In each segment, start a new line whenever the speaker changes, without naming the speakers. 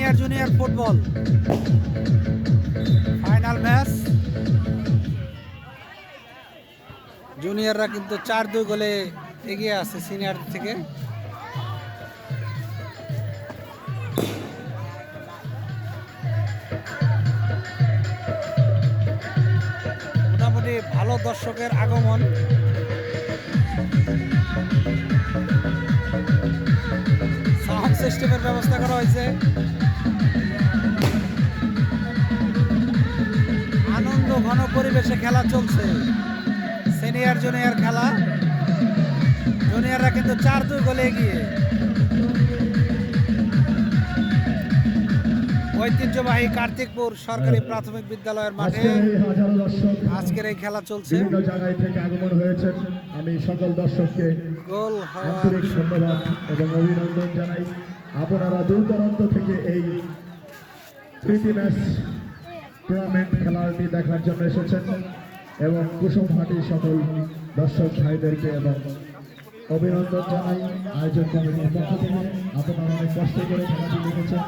Senior junior football final match. জুনিয়ররা কিন্তু 4-2 গোলে এগিয়ে আছে সিনিয়র থেকে। মোটামুটি ভালো দর্শকের আগমন। সাউন্ড সিস্টেমের ব্যবস্থা করা হয়েছে। আনন্দ ঘন পরিবেশে খেলা চলছে, সিনিয়র জুনিয়র খেলা। জুনিয়ররা কিন্তু 4-2 গোলে এগিয়ে। ঐতিহ্যবাহী কার্তিকপুর সরকারি প্রাথমিক বিদ্যালয়ের মাঠে আজকের এই খেলা চলছে।
বিভিন্ন জায়গায় থেকে আগমন হয়েছে, আমি সকল দর্শককে
গোল
আন্তরিক ধন্যবাদ এবং অভিনন্দন জানাই। আপনারা দূর দূরান্ত থেকে এই প্রীতি ম্যাচ টুর্নামেন্ট খেলাটি দেখার জন্য এসেছেন এবং কুসুমহাটির সকল দর্শক ভাইদেরকে এবং অভিনন্দন জানাই। আয়োজন কমিটির পক্ষ থেকে আপনারা অনেক কষ্ট করে খেলাটি দেখেছেন।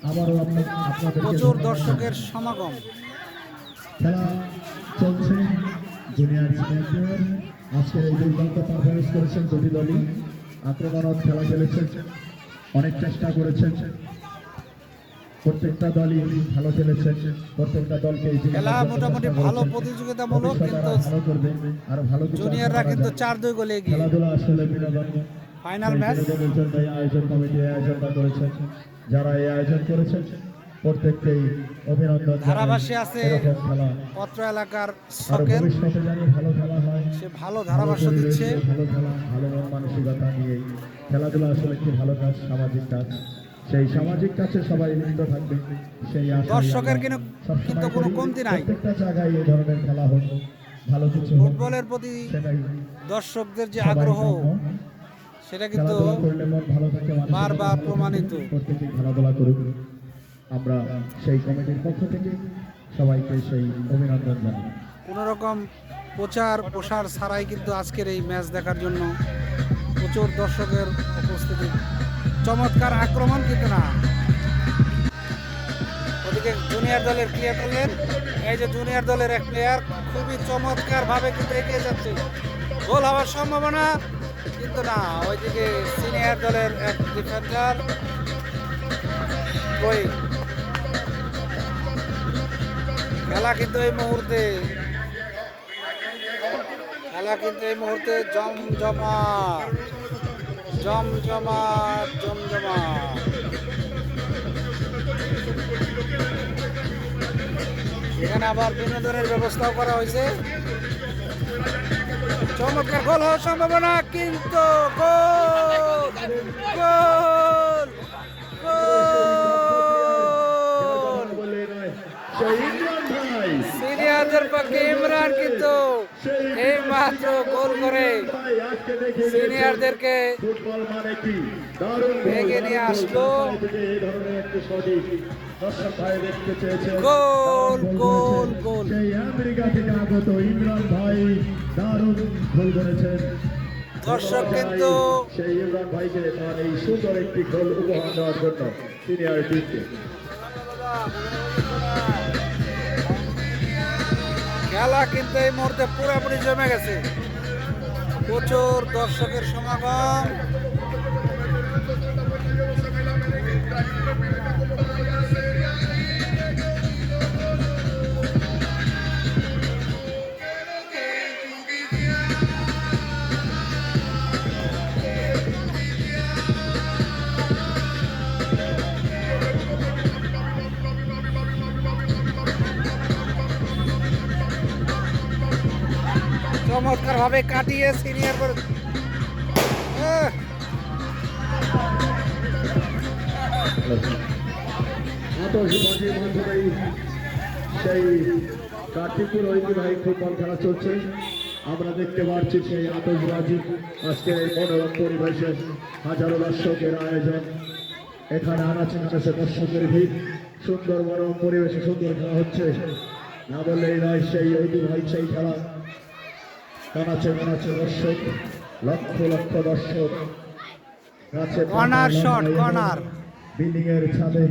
আবারও আপনাদের
প্রচুর দর্শকের সমাগম।
খেলা চলছে জুনিয়র সিনিয়র। আজকের এই দুর্দান্ত পারফরমেন্স করেছেন দুটি দলই, আক্রমণাত্মক খেলা খেলেছেন, অনেক চেষ্টা করেছেন, প্রত্যেকটা দলই ভালো খেলেছেন। প্রত্যেকটা দলকে
খেলা মোটামুটি ভালো প্রতিযোগিতামূলক, কিন্তু
ভালো করবে আর ভালো
জুনিয়ররা কিন্তু 4-2 গোলে এগিয়ে।
খেলাধুলা আসলে বিনোদন,
ফাইনাল ম্যাচ
আয়োজন কমিটি আয়োজনটা করেছেন। যারা এই আয়োজন করেছেন প্রত্যেককেই অভিনন্দন।
ধারাভাষ্যে আছে পত্র এলাকার শখের,
ভবিষ্যতে জানি ভালো খেলা হয়,
সে ভালো ধারাভাষ্য দিচ্ছে।
ভালো খেলা, ভালো মন মানসিকতা নিয়ে খেলাধুলা আসলে একটি ভালো কাজ, সামাজিক কাজ। সেই সামাজিক কাজে সবাই লিপ্ত থাকবে, সেই
দর্শকের কিন্তু কোনো কমতি নাই।
প্রত্যেকটা জায়গায় এই ধরনের খেলা হোক, ভালো কিছু
ফুটবলের প্রতি দর্শকদের যে আগ্রহ সেটা কিন্তু বারবার প্রমাণিত।
প্রত্যেকে খেলাধুলা করুক, আমরা সেই কমিটির পক্ষ থেকে সবাইকে সেই অভিনন্দন জানাই।
কোনো রকম প্রচার প্রসার ছাড়াই কিন্তু আজকের এই ম্যাচ দেখার জন্য প্রচুর দর্শকের উপস্থিতি। চমৎকার আক্রমণ কিন্তু না। ওদিকে জুনিয়র দলের প্লেয়ার করলেন, এই যে জুনিয়র দলের এক প্লেয়ার খুবই চমৎকার ভাবে কিন্তু এগিয়ে যাচ্ছে, গোল হওয়ার সম্ভাবনা কিন্তু না। ওইদিকে সিনিয়র দলের এক ডিফেন্ডার খেলা কিন্তু এই মুহূর্তে জমজমা। এখানে আবার বিনোদনের ব্যবস্থাও করা হয়েছে। চমৎকার গোল হওয়ার সম্ভাবনা, কিন্তু সিনিয়রদের পক্ষে ইমরান কিন্তু এই মাত্র গোল করে সিনিয়রদেরকে এগিয়ে নিয়ে আসলো। গোল
আমেরিকা থেকে আগত ইমরান ভাই দারুণ গোল করেছেন।
দর্শক কিন্তু
সেই ইমরান ভাইকে এই সুন্দর একটি গোল উপহার দেওয়ার জন্য সিনিয়র টিমকে।
খেলা কিন্তু এই মুহূর্তে পুরোপুরি জমে গেছে, প্রচুর দর্শকের সমাগম। চমৎকার ভাবে কাটিয়ে সিনিয়র
সেই কার্তিকপুর ঐতিহ্যবাহী ফুটবল খেলা চলছে। আমরা দেখতে পাচ্ছি সেই আতশবাজি, আজকে এই মনোরম পরিবেশে হাজারো দর্শকের আয়োজন। এখানে আনাচে আনাচে দর্শকের ভিড়, সুন্দর মনোরম পরিবেশে সুন্দর খেলা হচ্ছে। না বললেই নয়, সেই ঐতিহ্যবাহী সেই খেলা। কানাচে কানাচে দর্শক, লক্ষ লক্ষ দর্শক,
কর্নার শট, কর্নার
বিল্ডিং এর ছাদে